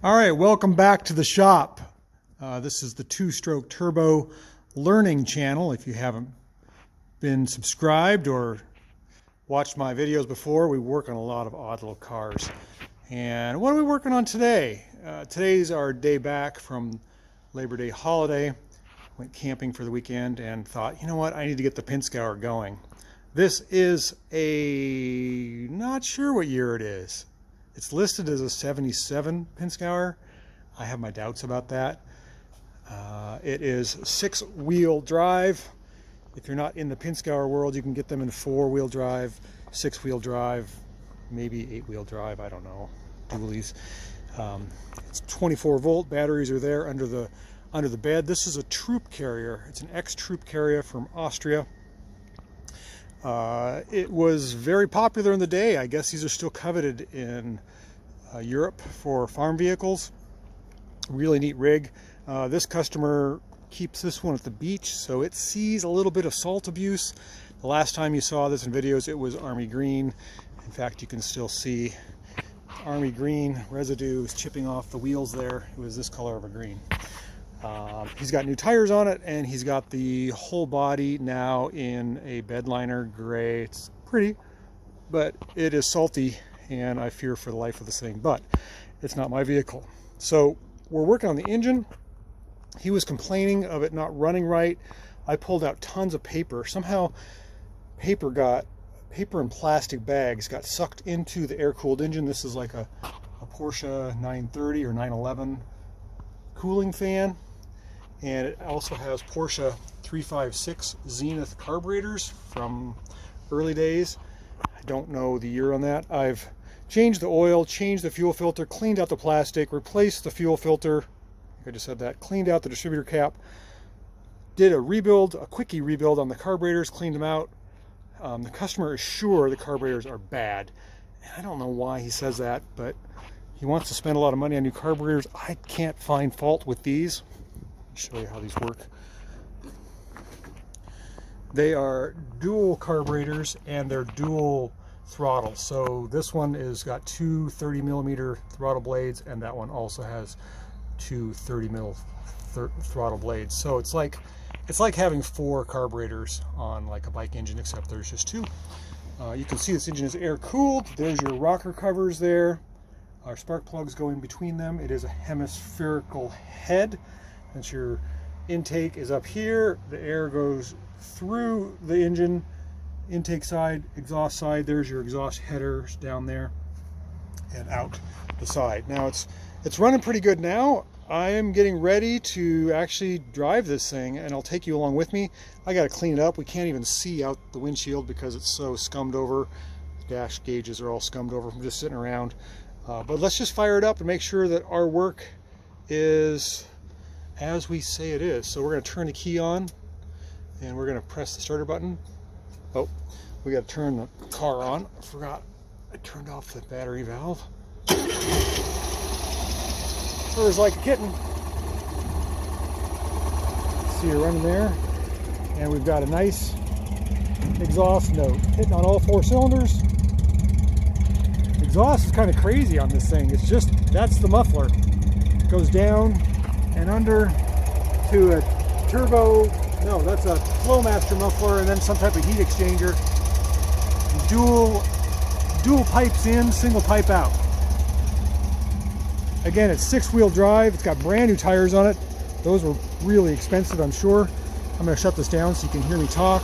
All right, welcome back to the shop. This is the Two-Stroke Turbo Learning channel. If you haven't been subscribed or watched my videos before, we work on a lot of odd little cars. And what are we working on today? Today's our day back from Labor Day holiday. Went camping for the weekend and thought, you know what, I need to get the Pinzgauer going. This is a, not sure what year it is. It's listed as a 77 Pinzgauer. I have my doubts about that. It is 6-wheel drive. If you're not in the Pinzgauer world, you can get them in 4-wheel drive, 6-wheel drive, maybe 8-wheel drive, I don't know, dualies. It's 24-volt, batteries are there under the bed. This is a troop carrier. It's an ex-troop carrier from Austria. It was very popular in the day. I guess these are still coveted in Europe for farm vehicles. Really neat rig. This customer keeps this one at the beach, so it sees a little bit of salt abuse. The last time you saw this in videos, it was army green. In fact, you can still see army green residues chipping off the wheels there. It was this color of a green. He's got new tires on it, and he's got the whole body now in a bedliner gray. It's pretty, but it is salty, and I fear for the life of this thing, but it's not my vehicle. So we're working on the engine. He was complaining of it not running right. I pulled out tons of paper. Somehow paper and plastic bags got sucked into the air-cooled engine. This is like a Porsche 930 or 911 cooling fan. And it also has Porsche 356 Zenith carburetors from early days. I don't know the year on that. I've changed the oil, changed the fuel filter, cleaned out the plastic, replaced the fuel filter. I just said that. Cleaned out the distributor cap. Did a rebuild, a quickie rebuild on the carburetors, cleaned them out. The customer is sure the carburetors are bad. And I don't know why he says that, but he wants to spend a lot of money on new carburetors. I can't find fault with these. Show you how these work. They are dual carburetors and they're dual throttle. So this one is got two 30mm throttle blades, and that one also has two 30mm throttle blades. So it's like having 4 carburetors on like a bike engine, except there's just 2. You can see this engine is air cooled. There's your rocker covers there. Our spark plugs go in between them. It is a hemispherical head. Since your intake is up here, the air goes through the engine, intake side, exhaust side. There's your exhaust headers down there and out the side. Now it's running pretty good now. I am getting ready to actually drive this thing, and I'll take you along with me. I got to clean it up. We can't even see out the windshield because it's so scummed over. The dash gauges are all scummed over from just sitting around. But let's just fire it up and make sure that our work is as we say it is. So we're going to turn the key on, and we're going to press the starter button. Oh, we got to turn the car on. I forgot I turned off the battery valve. Purrs like a kitten. See her running there, and we've got a nice exhaust note hitting on all 4 cylinders. Exhaust is kind of crazy on this thing. It's just, that's the muffler. It goes down and under to a turbo, no, that's a Flowmaster muffler, and then some type of heat exchanger. Dual pipes in, single pipe out. Again, it's 6-wheel drive. It's got brand new tires on it. Those were really expensive, I'm sure. I'm going to shut this down so you can hear me talk.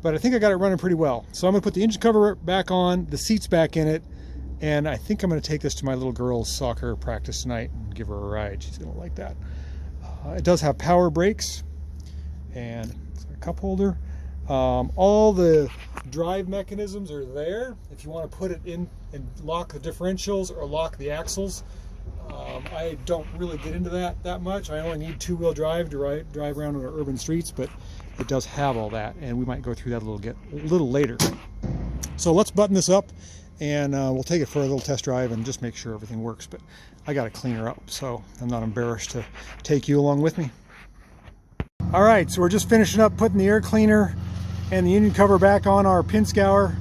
But I think I got it running pretty well. So I'm going to put the engine cover back on, the seats back in it, and I think I'm going to take this to my little girl's soccer practice tonight and give her a ride. She's going to like that. It does have power brakes and a cup holder. All the drive mechanisms are there if you want to put it in and lock the differentials or lock the axles. I don't really get into that much. I only need 2-wheel drive to drive around on our urban streets, but it does have all that, and we might go through that a little later. So let's button this up, and we'll take it for a little test drive and just make sure everything works. But I got to clean her up, so I'm not embarrassed to take you along with me. All right, so we're just finishing up putting the air cleaner and the engine cover back on our Pinzgauer,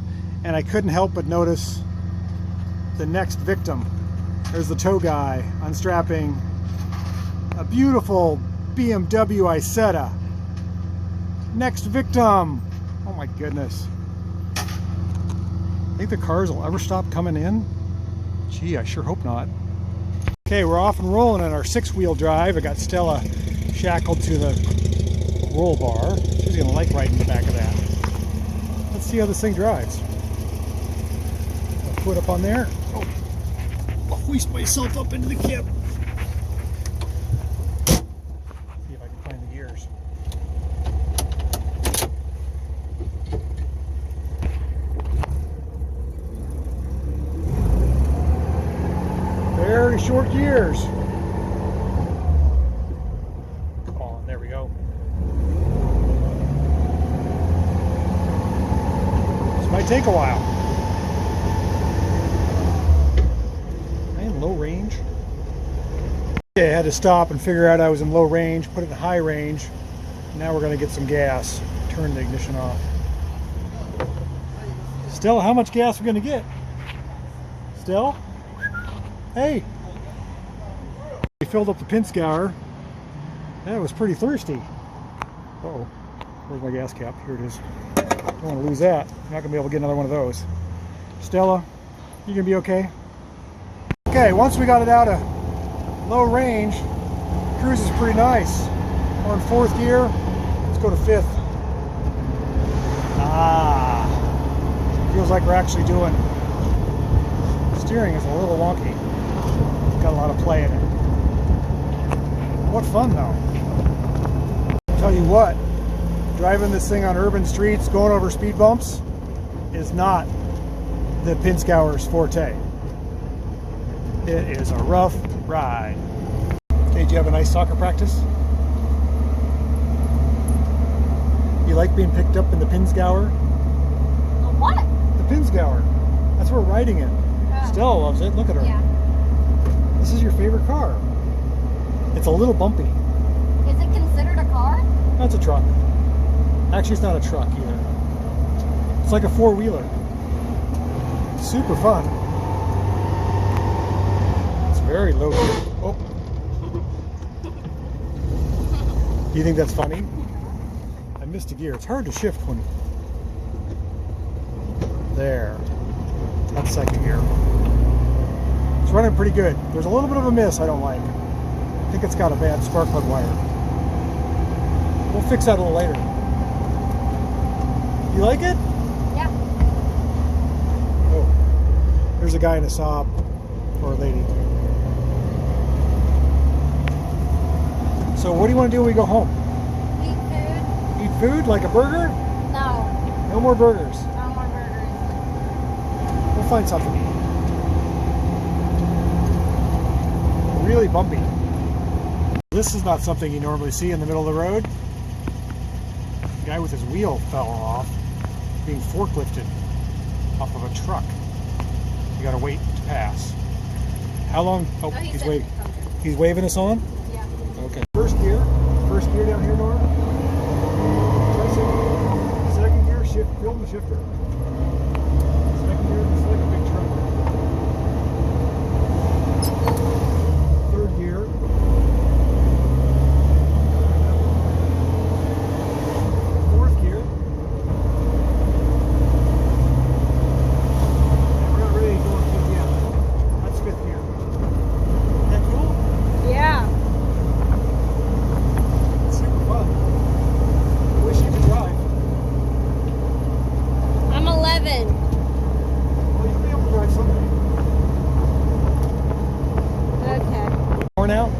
and I couldn't help but notice the next victim. There's the tow guy unstrapping a beautiful BMW Isetta. Next victim. Oh my goodness. Think the cars will ever stop coming in? Gee, I sure hope not. Okay, we're off and rolling on our 6-wheel drive. I got Stella shackled to the roll bar. She's gonna like riding the back of that. Let's see how this thing drives. I'll put up on there. Oh, I'll hoist myself up into the cab. See if I can find the gears. Very short gears. Come on, there we go. This might take a while. Am I in low range? Okay, I had to stop and figure out I was in low range, put it in high range. Now we're going to get some gas. Turn the ignition off. Stella, how much gas are we going to get? Stella? Hey! We filled up the Pinzgauer. That was pretty thirsty. Uh-oh. Where's my gas cap? Here it is. Don't want to lose that. I'm not going to be able to get another one of those. Stella, you going to be okay? Okay, once we got it out of low range, cruise is pretty nice. We're in 4th gear. Let's go to 5th. Ah! Feels like we're actually doing... Steering is a little wonky. Got a lot of play in it. What fun though. I'll tell you what, driving this thing on urban streets, going over speed bumps, is not the Pinzgauer's forte. It is a rough ride. Okay, did you have a nice soccer practice? You like being picked up in the Pinzgauer? The what? The Pinzgauer. That's where we're riding it. Stella loves it. Look at her. Yeah. This is your favorite car. It's a little bumpy. Is it considered a car? That's a truck. Actually, it's not a truck either. It's like a 4-wheeler. Super fun. It's very low. Oh. Do you think that's funny? I missed a gear. It's hard to shift when... There. That's 2nd gear. It's running pretty good. There's a little bit of a miss I don't like. I think it's got a bad spark plug wire. We'll fix that a little later. You like it? Yeah. Oh, there's a guy in a Saab, or a lady. So what do you want to do when we go home? Eat food? Eat food? Like a burger? No. No more burgers. No more burgers. We'll find something to eat. Really bumpy. This is not something you normally see in the middle of the road. The guy with his wheel fell off, being forklifted off of a truck. You gotta wait to pass. How long? Oh, he's waving. He's waving us on? Yeah. Okay. First gear down here, Nora. Second gear, shift, film the shifter. Second gear, it's like a big truck. Third gear. Fourth gear. And we're not ready to go on 5th yet. That's 5th gear. Isn't that cool? Yeah. It's super fun. I wish you could drive. I'm 11. Well, you'll be able to drive someday. Okay. Horn out?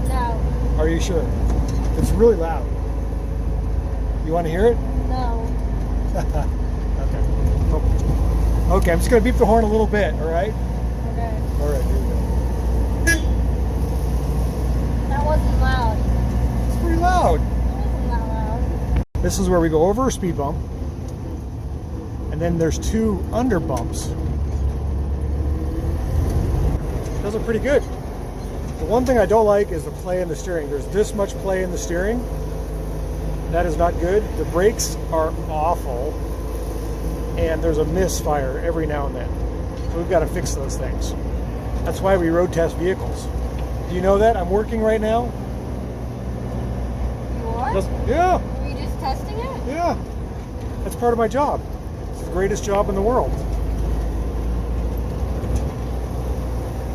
No. Are you sure? It's really loud. You want to hear it? No. Okay. Oh. Okay, I'm just going to beep the horn a little bit, all right? Okay. All right, here we go. That wasn't loud. It's pretty loud. That wasn't that loud. This is where we go over a speed bump. And then there's 2 under bumps. Those are pretty good. The one thing I don't like is the play in the steering. There's this much play in the steering. That is not good. The brakes are awful. And there's a misfire every now and then. So we've got to fix those things. That's why we road test vehicles. Do you know that? I'm working right now. You are? Yeah, Were you just testing it? yeah. That's part of my job. It's the greatest job in the world.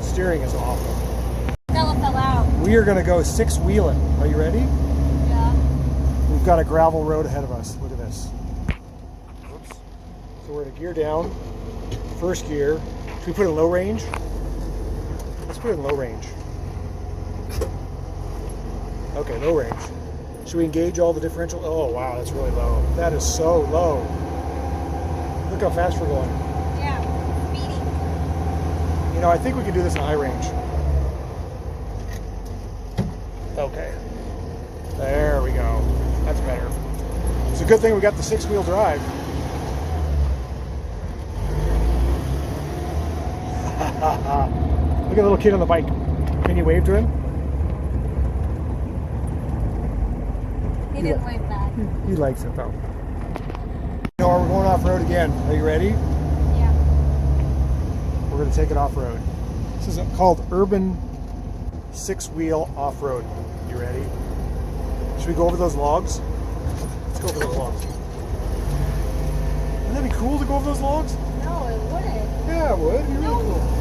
Steering is awful. Stella fell out. We are going to go 6-wheeling. Are you ready? Yeah. We've got a gravel road ahead of us. Look at this. Oops. So we're in a gear down. First gear. Should we put it in low range? Let's put it in low range. Okay, low range. Should we engage all the differential? Oh, wow, that's really low. That is so low. Look how fast we're going. Yeah. Speedy. You know, I think we can do this in high range. Okay. There we go. That's better. It's a good thing we got the 6-wheel drive. Look at the little kid on the bike. Can you wave to him? He didn't wave back. He likes it though. No, we're going off road again. Are you ready? Yeah. We're going to take it off road. This is called Urban 6-wheel off road. You ready? Should we go over those logs? Let's go over those logs. Wouldn't that be cool to go over those logs? No, it wouldn't. Yeah, it would. It'd be really No. cool.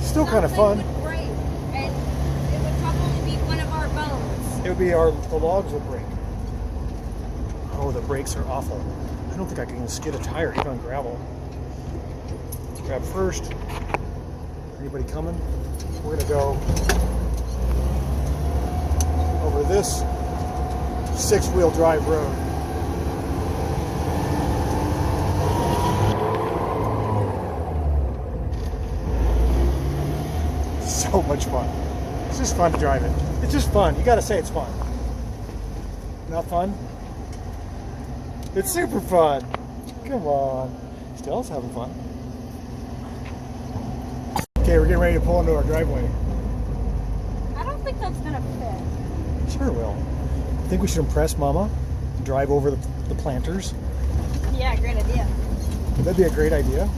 Still kind of Something fun. would break, and it would probably be one of our bones. It would be the logs would break. Oh, the brakes are awful. I don't think I can even skid a tire even on gravel. Let's grab first. Anybody coming? We're gonna go over this 6-wheel drive road. So much fun. It's just fun to drive it. It's just fun. You gotta say it's fun. Not fun? It's super fun. Come on. Stella's having fun. Okay, we're getting ready to pull into our driveway. I don't think that's gonna fit. Sure it will. I think we should impress Mama and drive over the planters. Yeah, great idea. That'd be a great idea.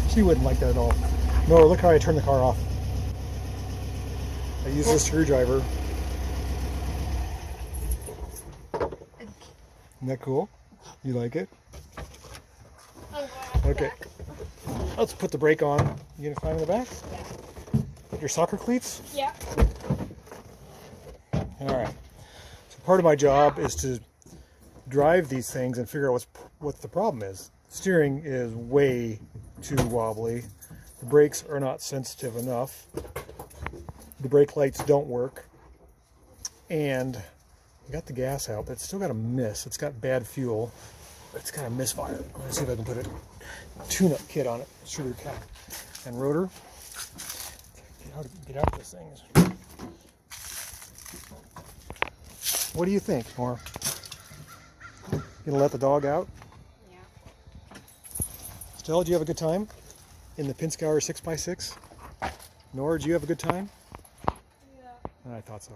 She wouldn't like that at all. Nora, look how I turned the car off. I use this screwdriver. Isn't that cool? You like it? Okay. Let's put the brake on. You gonna climb in the back? Yeah. Your soccer cleats? Yeah. Alright. So part of my job is to drive these things and figure out what the problem is. Steering is way too wobbly. The brakes are not sensitive enough. The brake lights don't work. And we got the gas out, but it's still got a miss. It's got bad fuel. It's got a misfire. Let's see if I can put a tune-up kit on it. Sugar cap and rotor. Get out of this thing. What do you think, Nora? Gonna let the dog out? Yeah. Stella, did you have a good time in the Pinzgauer 6x6? Nora, did you have a good time? Yeah. I thought so.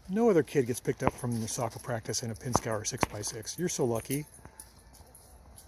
No other kid gets picked up from the soccer practice in a Pinzgauer 6x6. You're so lucky.